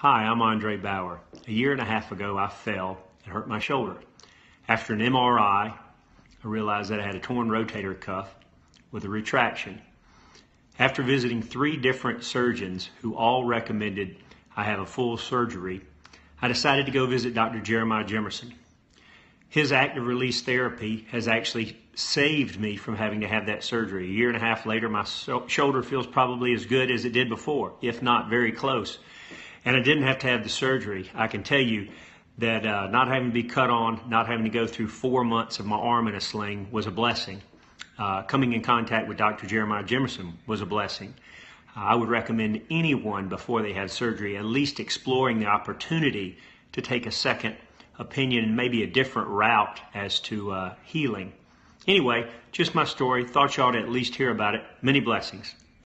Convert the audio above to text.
Hi, I'm Andre Bauer. A year and a half ago, I fell and hurt my shoulder. After an MRI, I realized that I had a torn rotator cuff with a retraction. After visiting 3 different surgeons who all recommended I have a full surgery, I decided to go visit Dr. Jeremiah Jimerson. His active release therapy has actually saved me from having to have that surgery. A year and a half later, my shoulder feels probably as good as it did before, if not very close. And I didn't have to have the surgery. I can tell you that not having to be cut on, not having to go through 4 months of my arm in a sling was a blessing. Coming in contact with Dr. Jeremiah Jimerson was a blessing. I would recommend anyone before they have surgery at least exploring the opportunity to take a second opinion and maybe a different route as to healing. Anyway, just my story. Thought you ought to at least hear about it. Many blessings.